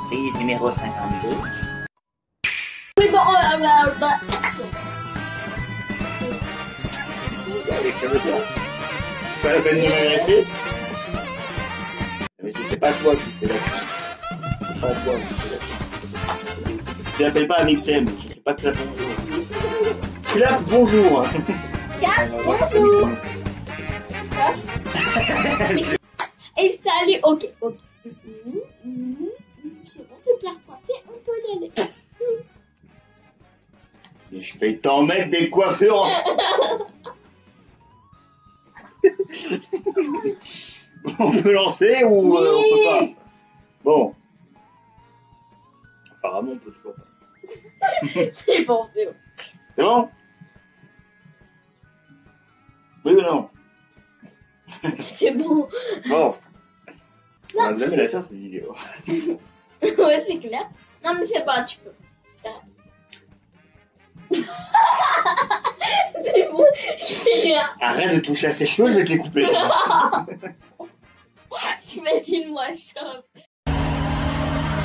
Prise numéro 52. Oui, bon, Avec ta voiture. Pas la peine de m'agresser. Mais c'est pas toi qui fais la crise. C'est pas toi qui fais la crise. Tu l'appelles pas Amixem, je sais pas que la bonjour. Tu l'appelles bonjour. bonjour. Installé, ok. C'est bon, toute la coiffée, on peut y aller. Mais je vais t'en mettre des coiffures. On peut lancer ou oui. On peut pas? Bon. Apparemment on peut toujours pas. C'est bon, c'est bon. C'est bon? Oui ou non? C'est bon. Bon. On va jamais la faire cette vidéo. Ouais, c'est clair. Non, mais c'est pas, tu peux faire. C'est bon, je fais rien. Arrête de toucher à ses cheveux, je vais te les couper. T'imagines-moi, chauve.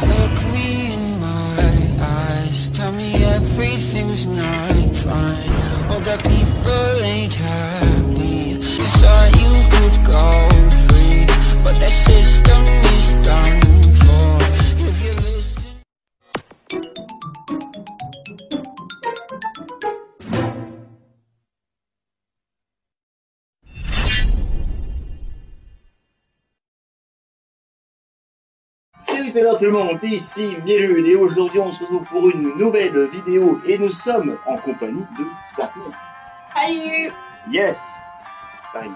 Look me in my eyes, tell me everything's not fine. All the people ain't happy. You thought you could go free, but the system is done for. If you listen. Salut tout le monde, ici Mielud et aujourd'hui on se retrouve pour une nouvelle vidéo et nous sommes en compagnie de Darkness. Salut. Yes. Time.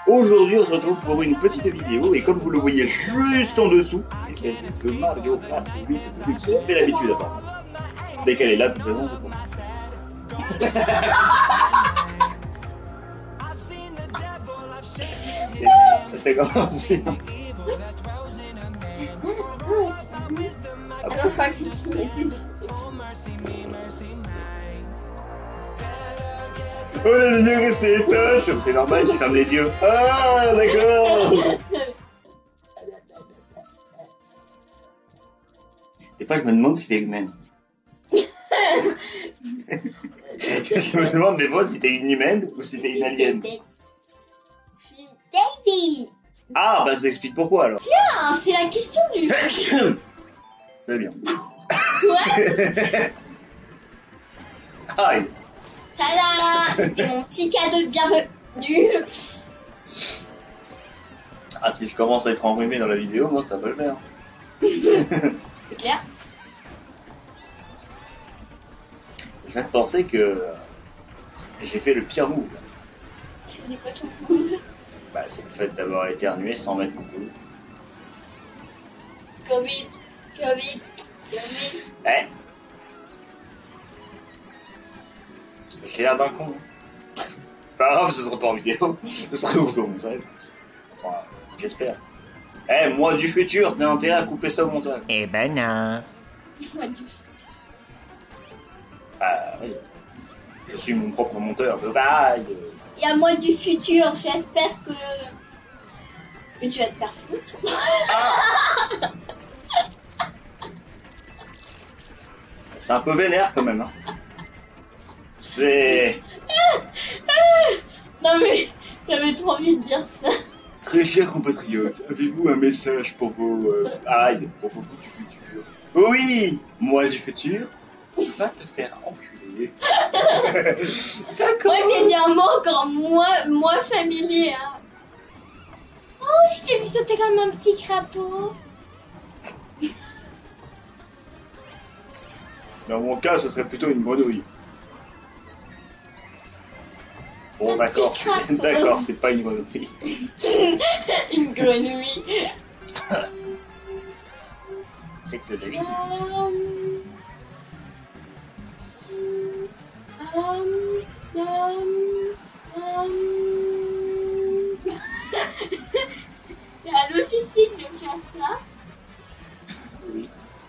Aujourd'hui on se retrouve pour une petite vidéo et comme vous le voyez juste en dessous, il s'agit de Mario Kart 8 Deluxe. Ça fait l'habitude à part ça. Dès qu'elle est là, de toute façon c'est pour ça. Ça fait comment ensuite? Alors, je crois que c'est Oh la lumière c'est éteinte. C'est normal, tu fermes les yeux. Ah d'accord. Des fois je me demande si t'es humaine. Je me demande des fois si t'es une humaine ou si t'es une alien. Je suis Daisy. Ah bah ça explique pourquoi alors. Tiens, c'est la question du jour. Très bien. Ouais. Aïe. Tada, c'est mon petit cadeau de bienvenue. Ah si je commence à être enrhumé dans la vidéo, moi ça va le faire. C'est clair. Je viens de penser que j'ai fait le pire move. C'est quoi ton move? Bah c'est le fait d'avoir éternué sans mettre mon coude. Covid. Eh. J'ai l'air d'un con. C'est pas grave, ce sera pas en vidéo. Ce sera au montage. Enfin, j'espère. Eh, moi du futur, t'as intérêt à couper ça au montage. Eh ben non. Moi du. Ah oui. Je suis mon propre monteur de vague. Et à moi du futur, j'espère que tu vas te faire foutre. C'est un peu vénère quand même. Hein. C'est... Non mais j'avais trop envie de dire ça. Très chers compatriotes, avez-vous un message pour vos... aïe, pour vos du futur? Oui, moi du futur, tu vas te faire enculer. D'accord. Moi j'ai dit un mot encore moins familier. Hein. Oh, je t'ai vu sauter comme un petit crapaud. Dans mon cas, ce serait plutôt une grenouille. Bon, d'accord, c'est pas une grenouille. Une grenouille. C'est que de la vie, ici. Il y a un logiciel de faire ça. Oui.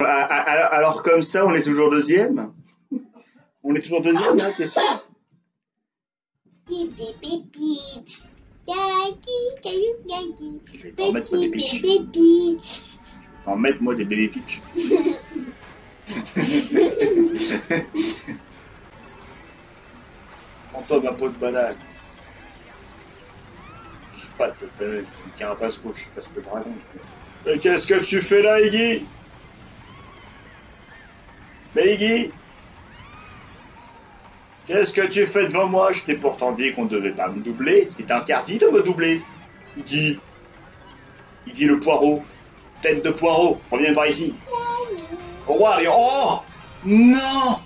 Alors comme ça, on est toujours deuxième? On est toujours deuxième, hein, t'es sûr? Gagi, Je vais pas en mettre sur des pitchs. en mettre moi des bébés Peach. Prends-toi ma peau de banane. Je sais pas, t'as une carapace rouge, je sais pas ce que je raconte. Mais qu'est-ce que tu fais là, Iggy? Mais Iggy? Qu'est-ce que tu fais devant moi? Je t'ai pourtant dit qu'on ne devait pas me doubler. C'est interdit de me doubler. Iggy. Iggy le poireau. Tête de poireau. Reviens par ici. Oh, Wario. Oh! Non!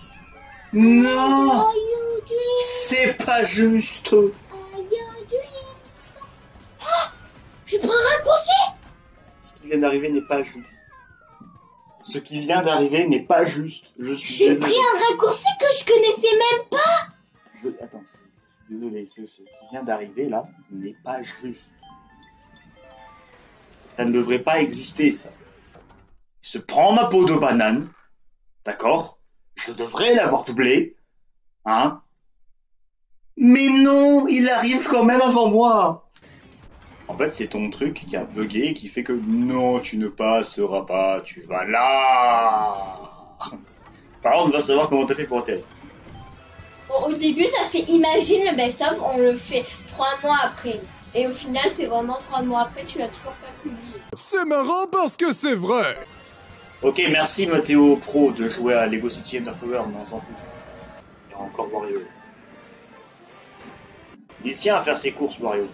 Non! C'est pas juste. J'ai pris un raccourci. Ce qui vient d'arriver n'est pas juste. Ce qui vient d'arriver n'est pas juste. Je suis J'ai désolé. pris un raccourci que je connaissais même pas. Attends, je suis désolé. Ce qui vient d'arriver là n'est pas juste. Ça ne devrait pas exister, ça. Il se prend ma peau de banane. D'accord? Je devrais l'avoir doublé. Hein? Mais non, il arrive quand même avant moi. En fait, c'est ton truc qui a bugué et qui fait que non, tu ne passeras pas, tu vas là. Par contre, on va savoir comment t'as fait pour atterrir. Bon, au début, ça fait imagine le best-of, on le fait 3 mois après. Et au final, c'est vraiment 3 mois après, tu l'as toujours pas publié. C'est marrant parce que c'est vrai. Ok, merci Mathéo Pro de jouer à Lego City Undercover, mais on s'en fout. Il y a encore Wario. Il tient à faire ses courses, Wario.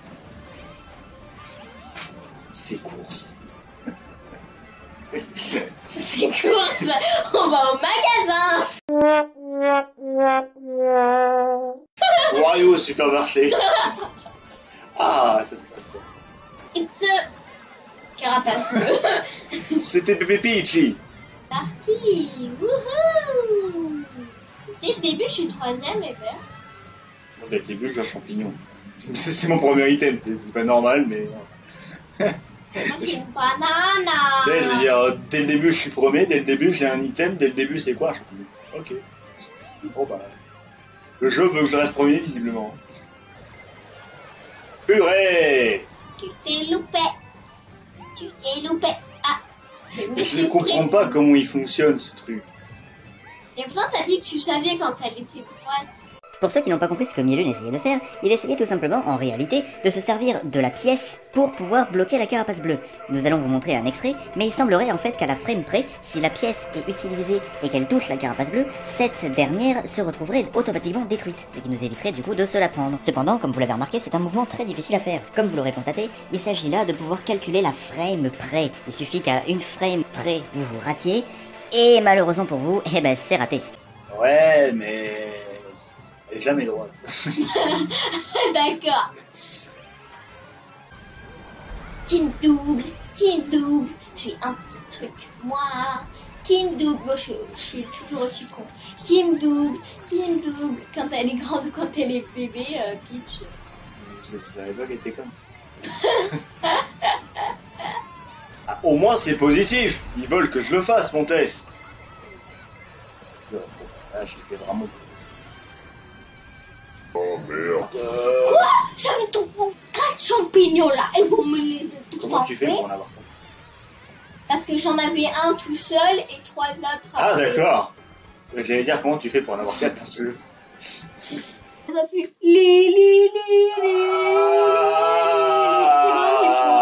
Ses courses. C'est courses, on va au magasin. Wario au supermarché. Ah, ça fait pas ça. It's a carapace bleue. C'était Bébé Peachy. Parti. Wouhou. Dès le début, je suis 3ème et vert. Dès le début, j'ai un champignon. C'est mon premier item, c'est pas normal, mais... Moi, c'est une banane. Tu sais, je veux dire, dès le début, je suis premier, dès le début, j'ai un item, dès le début, c'est quoi? Ok. Bon, bah... Le jeu veut que je reste premier, visiblement. Purée! Tu t'es loupé. Tu t'es loupé. Ah, je me Je suis ne comprends pris. pas comment il fonctionne, ce truc. Et pourtant, t'as dit que tu savais quand elle était droite. Pour ceux qui n'ont pas compris ce que Mielun essayait de faire, il essayait tout simplement, en réalité, de se servir de la pièce pour pouvoir bloquer la carapace bleue. Nous allons vous montrer un extrait, mais il semblerait en fait qu'à la frame près, si la pièce est utilisée et qu'elle touche la carapace bleue, cette dernière se retrouverait automatiquement détruite, ce qui nous éviterait du coup de se la prendre. Cependant, comme vous l'avez remarqué, c'est un mouvement très difficile à faire. Comme vous l'aurez constaté, il s'agit là de pouvoir calculer la frame près. Il suffit qu'à une frame près, vous vous ratiez, et malheureusement pour vous, eh ben c'est raté. Ouais, mais... Elle est jamais droite. D'accord. Team double, j'ai un petit truc. Moi, team double, moi je suis toujours aussi con. Team double, quand elle est grande, quand elle est bébé, Peach. Je savais pas qu'elle était conne. Ah, au moins c'est positif. Ils veulent que je le fasse, mon test. Bon, là, j'ai fait vraiment... Oh merde. Quoi? J'avais tout mon 4 champignons là, et vous me les avez tout Comment tu fais fait pour en avoir 4? Parce que j'en avais un tout seul et 3 autres Ah après. d'accord. J'allais dire comment tu fais pour en avoir 4 dans ce jeu. Ça fait li. C'est bon, j'ai chaud.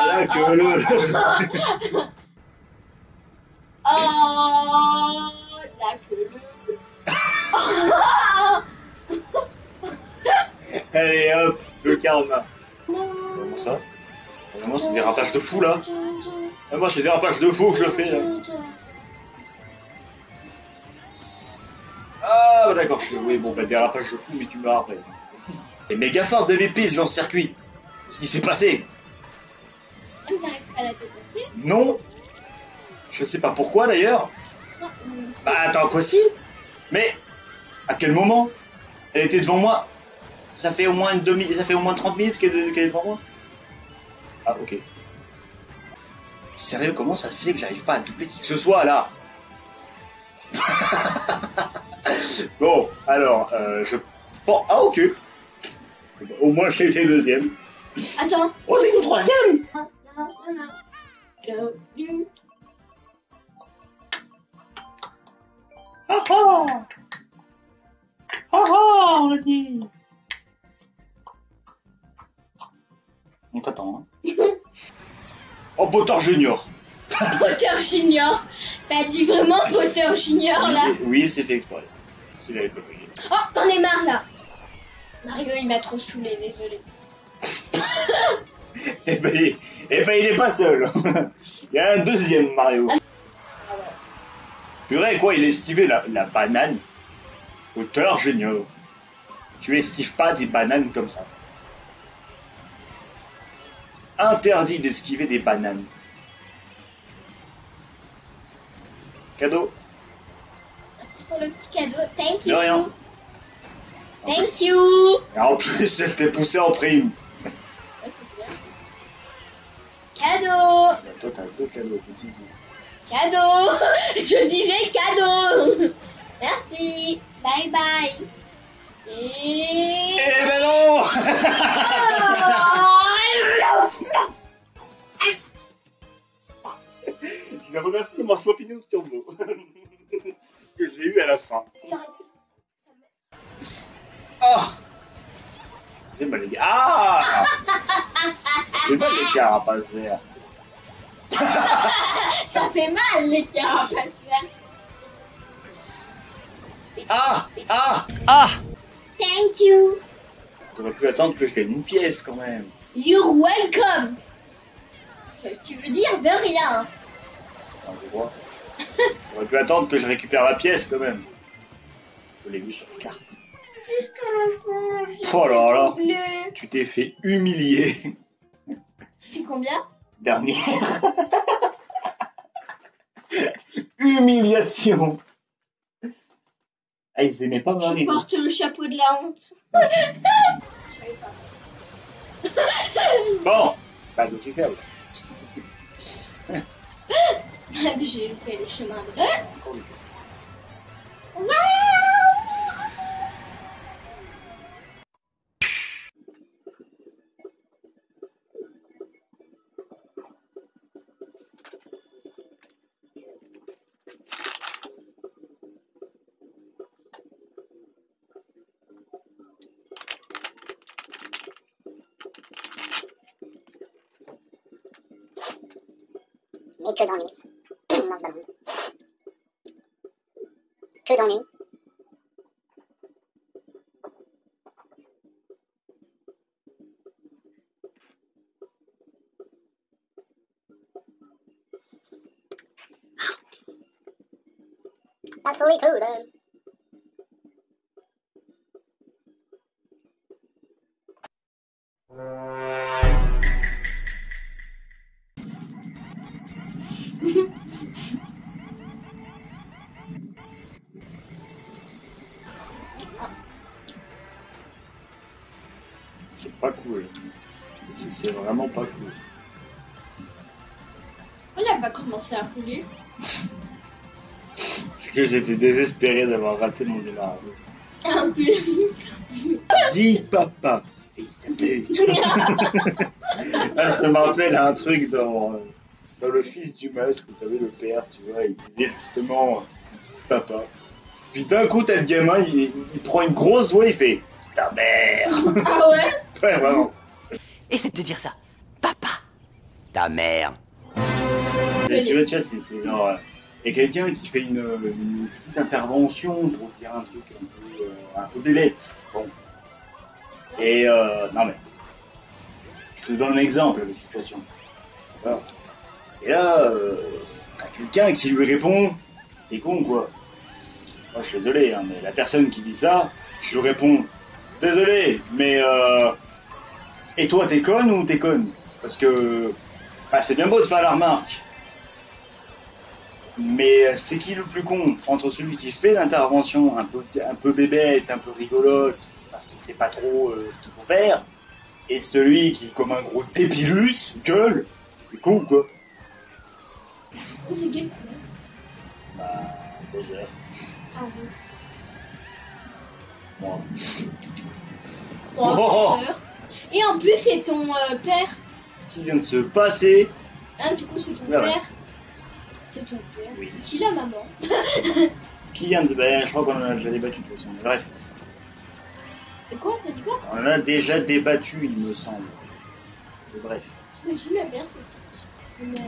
La queue le... La queue. Allez hop, le karma. Comment ça? Vraiment c'est des rapages de fou là. Ah, moi c'est des rapages de fou que je fais là. Ah bah d'accord, oui bon bah des rapages de fou mais tu meurs après. Et méga fort de Peach dans le circuit. Qu'est-ce qui s'est passé? T'arrives à la dépasser? Non. Je sais pas pourquoi d'ailleurs. Non. Bah attends quoi si? Mais à quel moment? Elle était devant moi. Ça fait au moins 30 minutes qu'elle est devant moi. Ah ok. Sérieux, comment ça se fait que j'arrive pas à doubler qui que ce soit là? Bon, alors, je... Bon, ah ok. Au moins j'ai été deuxième. Attends. Oh, t'es au troisième. Bienvenue. Ah ah. Ah ah, on l'a dit. On t'attend, hein. Oh, Potter Junior. Potter Junior. T'as dit vraiment Potter Junior là? Oui, c'est fait exprès. Celui-là est pas payé. Oh, j'en ai marre là. Mario, il m'a trop saoulé, désolé. Eh ben, il est pas seul. Il y a un deuxième Mario. Ah ouais. Purée, quoi, il a esquivé la banane. Potter Junior. Tu esquives pas des bananes comme ça. Interdit d'esquiver des bananes. Cadeau. Merci pour le petit cadeau. Thank De you. rien. Thank you. Et en plus, elle t'est poussée en prime. Ouais, c'est bien. Cadeau. Bah, toi, t'as deux cadeaux, petit. Cadeau. Je disais cadeau. Merci. Bye bye. Et... Eh ben non. Je remercie mon champignon de turbo que j'ai eu à la fin. Ah, ça fait mal les gars. Ah, ça fait mal les carapaces vertes. Ça fait mal les carapaces vertes. Ah. Thank you. J'aurais pu attendre que je gagne une pièce quand même. You're welcome. Tu veux dire de rien. Enfin, je vois. J'aurais pu attendre que je récupère la pièce quand même. Je l'ai vu sur la carte. Jusqu'à la fin. Oh là là. Bleu. Tu t'es fait humilier. Je fais combien? Dernière. Humiliation. Ah, ils aimaient pas Je Marie. porte le chapeau de la honte. Bon, pas de tu fais. J'ai loupé le chemin de... Waouh. Mais que d'ennui. Immense ballon. Que d'ennui. La solitude. C'est pas cool. C'est vraiment pas cool. On n'a pas commencé à rouler. Parce que j'étais désespéré d'avoir raté mon démarrage. Un peu. Dis papa. Ah, ça me rappelle un truc dans Le Fils du Masque où t'avais le père, tu vois, il disait justement dis papa. Puis d'un coup t'as le gamin, il prend une grosse voix, il fait ta mère. Ah ouais? Ouais, vraiment. Essaie de dire ça. Papa. Ta mère. Tu vois, c'est genre. Il y a quelqu'un qui fait une petite intervention pour dire un truc un peu bélette. Bon. Et non mais. Je te donne un exemple de situation. Voilà. Et là, t'as quelqu'un qui lui répond t'es con quoi. Moi je suis désolé, hein, mais la personne qui dit ça, je lui réponds désolé, mais et toi t'es conne ou t'es conne? Parce que bah, c'est bien beau de faire la remarque. Mais c'est qui le plus con entre celui qui fait l'intervention un peu bébête, un peu rigolote, parce qu'il sait pas trop ce qu'il faut faire, et celui qui, comme un gros dépilus, gueule? C'est con ou quoi? C'est quel? Bah, Bowser. Ah oui. Moi. Oh, Oh. peur. Et en plus, c'est ton père. Ce qui vient de se passer. Hein, du coup, c'est ton Ouais, ouais. père. C'est ton père. Oui. C'est qui la maman? Ce qui vient de... Ben, je crois qu'on en a déjà débattu de toute façon. Bref, Et quoi? T'as dit quoi? on en a déjà débattu, il me semble. Mais bref. T'imagines la mère, c'est Peach.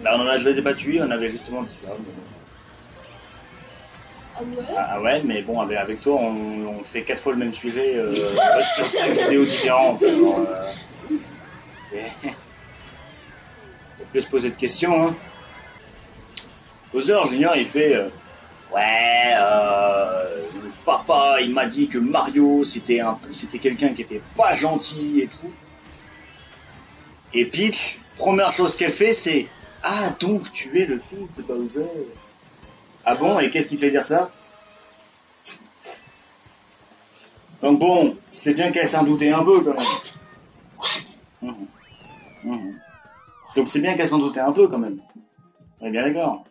Bah, on en a déjà débattu, on avait justement dit ça. Mais... Ah ouais? Ah ouais, mais bon, avec toi, on fait 4 fois le même sujet sur 5 vidéos différentes. Alors, on peut se poser de questions, hein. Bowser Junior, il fait ouais, le papa, il m'a dit que Mario, c'était quelqu'un qui était pas gentil et tout. Et Peach, première chose qu'elle fait, c'est ah, donc tu es le fils de Bowser. Ah bon, et qu'est-ce qui te fait dire ça? Donc bon, c'est bien qu'elle s'en doutait un peu quand même. What? Donc c'est bien qu'elle s'en doutait un peu quand même. On est bien d'accord.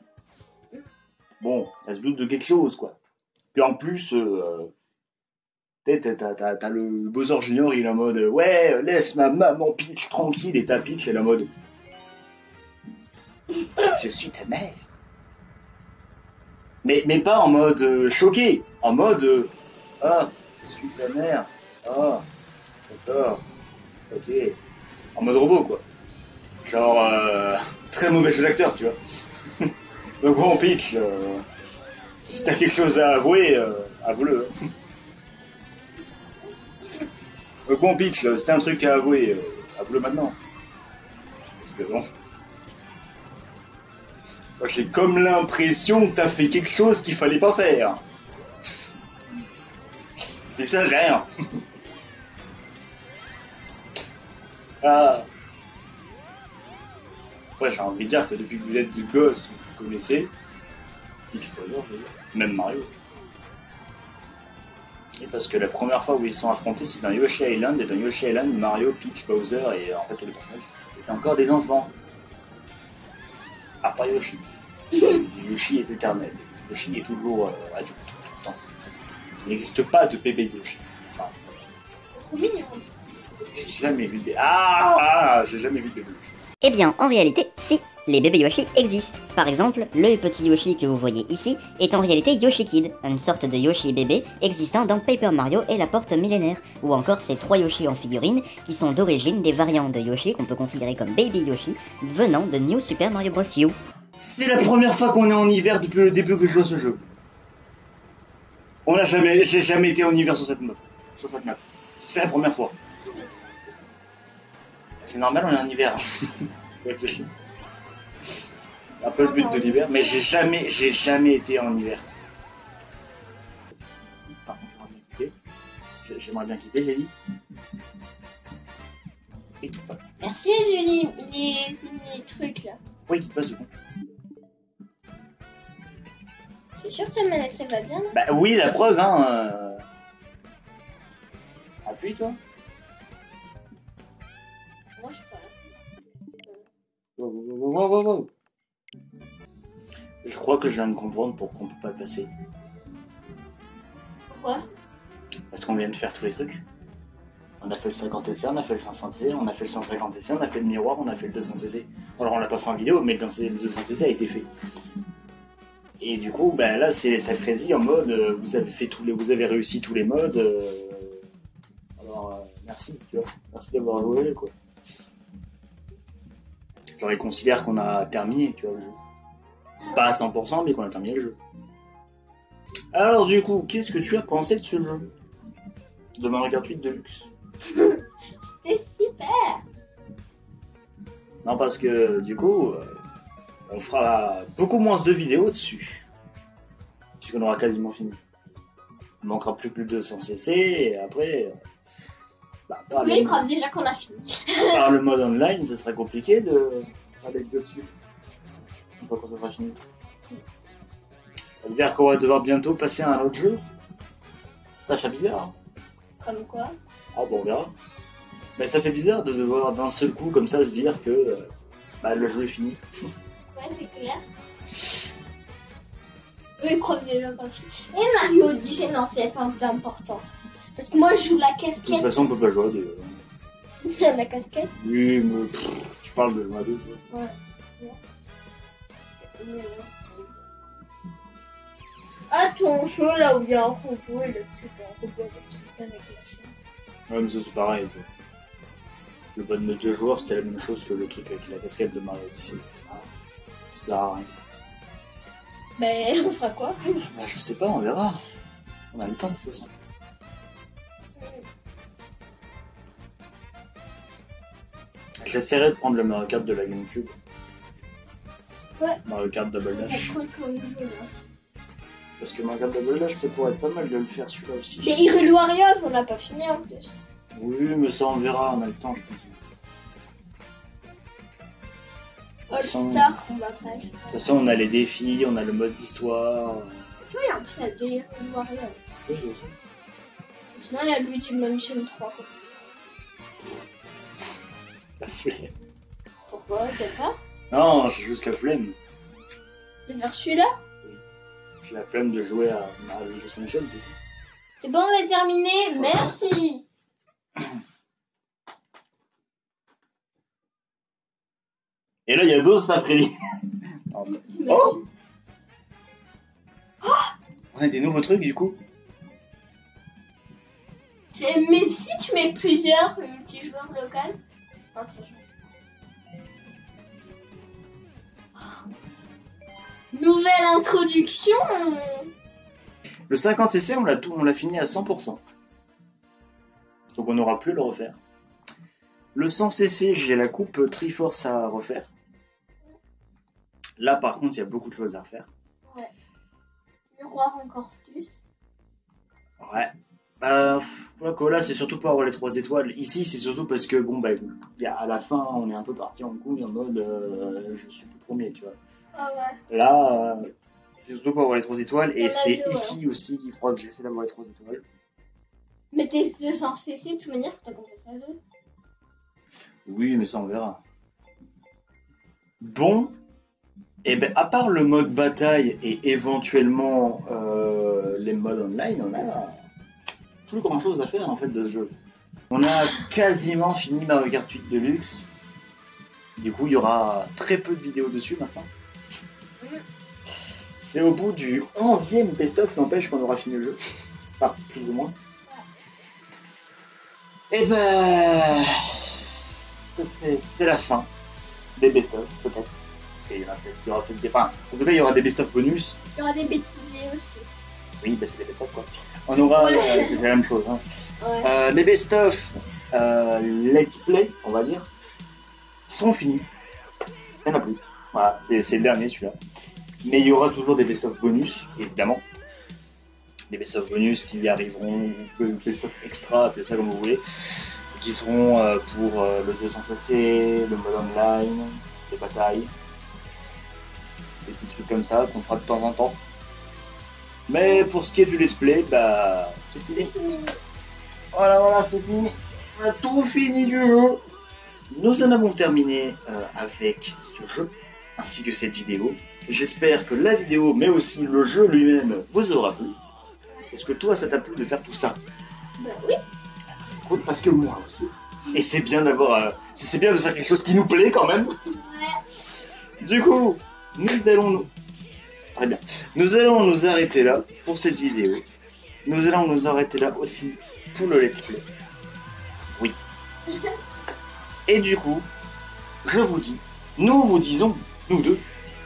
Bon, elle se doute de quelque chose, quoi. Puis en plus, t'as le Bowser Junior, il est en mode ouais, laisse ma maman Peach tranquille, et ta Peach, elle est en mode je suis ta mère. Mais pas en mode choqué, en mode ah, je suis ta mère. Ah, d'accord. Ok. En mode robot, quoi. Genre, très mauvais jeu d'acteur, tu vois. Donc bon, Peach, si t'as quelque chose à avouer, avoue-le. Donc bon, Peach, si t'as un truc à avouer, avoue-le maintenant. Parce que bon... Moi, j'ai comme l'impression que t'as fait quelque chose qu'il fallait pas faire. J'exagère. Ah. Ouais, j'ai envie de dire que depuis que vous êtes de gosse, vous connaissez. Peach Bowser, même Mario. Et parce que la première fois où ils se sont affrontés, c'est dans Yoshi Island, et dans Yoshi Island, Mario, Peach, Bowser, et en fait tous les personnages, c'était encore des enfants. À part Yoshi. Yoshi est éternel. Yoshi est toujours adulte, tout le temps. Il n'existe pas de bébé Yoshi. Enfin, Trop mignon. j'ai jamais vu de bébé. Ah, j'ai jamais vu de bébé Yoshi. Eh bien, en réalité, si, les bébés Yoshi existent. Par exemple, le petit Yoshi que vous voyez ici est en réalité Yoshi Kid, une sorte de Yoshi bébé existant dans Paper Mario et la Porte Millénaire, ou encore ces 3 Yoshi en figurine qui sont d'origine des variantes de Yoshi qu'on peut considérer comme Baby Yoshi venant de New Super Mario Bros. U. C'est la première fois qu'on est en hiver depuis le début que je joue à ce jeu. J'ai jamais été en hiver sur cette map. C'est la première fois. C'est normal, on est en hiver. Réfléchis. C'est un peu le but de l'hiver, mais j'ai jamais été en hiver. Par contre, j'aimerais bien quitter, j'ai dit. Et quitte pas. Merci Julie, les trucs là. Oui, quitte pas, c'est bon. T'es sûr que ta manette elle va bien là? Bah oui, la preuve, hein. Appuie, toi. Moi je suis pas là. Wow. Je crois que je viens de comprendre pourquoi on peut pas le passer. Pourquoi? Parce qu'on vient de faire tous les trucs. On a fait le 50cc, on a fait le 500cc, on a fait le 150cc, on a fait le miroir, on a fait le 200cc. Alors on l'a pas fait en vidéo, mais le 200cc a été fait. Et du coup, ben là c'est crazy en mode vous avez réussi tous les modes. Alors merci, tu vois, merci d'avoir joué quoi. Genre ils considèrent qu'on a terminé, tu vois, le jeu. Pas à 100%, mais qu'on a terminé le jeu. Alors du coup, qu'est-ce que tu as pensé de ce jeu de Mario Kart 8 Deluxe? C'est super. Non, parce que du coup, on fera beaucoup moins de vidéos dessus. Puisqu'on aura quasiment fini. Il manquera plus que le 200cc, et après... Oui, preuve déjà qu'on a fini. Par le mode online, ça serait compliqué de faire des vidéos dessus. Une fois que ça sera fini. Ça veut dire qu'on va devoir bientôt passer à un autre jeu. Ça fait bizarre. Comme quoi? Ah bon, on verra. Mais ça fait bizarre de devoir d'un seul coup comme ça se dire que le jeu est fini. Ouais, c'est clair. Eux, ils croient déjà qu'on a fini. Et Mario Odyssey, non, c'est pas d'importance. Parce que moi, je joue la De toute casquette. façon, on peut pas jouer à deux. La casquette. Oui, mais tu parles de moi deux. Ouais. Ah, ton show là où il y a un robot et le truc, un robot avec la chaîne. Ouais, mais ça c'est pareil. Ça. Le bon mode de joueur, c'était la même chose que le truc avec la casquette de Mario Odyssey. Ah, ça sert à rien. Ben, on fera quoi? Bah, je sais pas, on verra. On a le temps de toute façon. J'essaierai de prendre le Mario Kart de la GameCube. Ouais. Mario Kart Double C'est Dash. cool comme jeu là. Parce que Mario Kart Double Dash, ça pourrait être pas mal de le faire celui-là aussi. Mais Hyrule Warriors, on l'a pas fini en plus. Oui, mais ça on verra, on a le temps, je pense. All Star, on va pas. De toute façon, on a les défis, on a le mode histoire. Tu vois, il y a un plus il y a deux Hyrule Warriors. Oui, je sais. Sinon, il y a Luigi Mansion 3. Quoi. La flemme. Pourquoi? T'as pas? Non, j'ai juste la flemme. De faire celui-là? J'ai la flemme de jouer à Luigi's Mansion, c'est tout. C'est bon, on est terminé. Merci. Et là, il y a d'autres après-midi. Oh! On a des nouveaux trucs du coup. Mais si tu mets plusieurs multijoueurs local. Attends, nouvelle introduction. Le 50 essais, on l'a fini à 100%. Donc on n'aura plus à le refaire. Le 100 cc, j'ai la coupe Triforce à refaire. Là par contre, il y a beaucoup de choses à refaire. Ouais. Miroir encore plus. Ouais. Là c'est surtout pour avoir les 3 étoiles. Ici c'est surtout parce que bon à la fin on est un peu parti en couille en mode je suis plus premier, tu vois. Ah ouais. Là c'est surtout pour avoir les 3 étoiles et Il y en a c'est deux, ici aussi qu'il faudra que j'essaie d'avoir les 3 étoiles. Mais t'es 200 cc de toute manière, faut qu'on fasse ça à deux. Oui, mais ça on verra. Bon, et à part le mode bataille et éventuellement les modes online, on a plus grand chose à faire en fait de ce jeu. On a quasiment fini Mario Kart 8 Deluxe. Du coup, il y aura très peu de vidéos dessus maintenant. C'est au bout du 11e best-of, n'empêche qu'on aura fini le jeu. Enfin, plus ou moins. Et c'est la fin des best-of, peut-être. Parce qu'il y aura peut-être des... Enfin, en tout cas, il y aura des best-of bonus. Il y aura des bêtisiers aussi. Oui, c'est des best-of, quoi. On aura... c'est la même chose, hein. Ouais. Les best-of let's play, on va dire, sont finis. Il n'y en a plus. Voilà, c'est le dernier, celui-là. Mais il y aura toujours des best-of bonus, évidemment. Des best-of bonus qui arriveront, best-of extra, appelez ça comme vous voulez, qui seront pour le 200 cc, le mode online, les batailles, des petits trucs comme ça qu'on fera de temps en temps. Mais pour ce qui est du let's play, c'est fini. Voilà, c'est fini. On a tout fini du jeu. Nous en avons terminé avec ce jeu, ainsi que cette vidéo. J'espère que la vidéo, mais aussi le jeu lui-même, vous aura plu. Est-ce que toi, ça t'a plu de faire tout ça? Bah oui. C'est cool parce que moi aussi. Et c'est bien d'avoir... c'est bien de faire quelque chose qui nous plaît quand même. Ouais. Du coup, nous allons... Très bien. Nous allons nous arrêter là pour cette vidéo. Nous allons nous arrêter là aussi pour le let's play. Oui. Et du coup, je vous dis, nous vous disons, nous deux,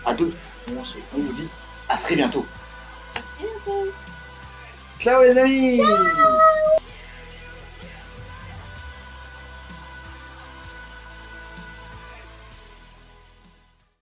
à deux, on vous dit à très bientôt. À bientôt. Ciao les amis. Ciao.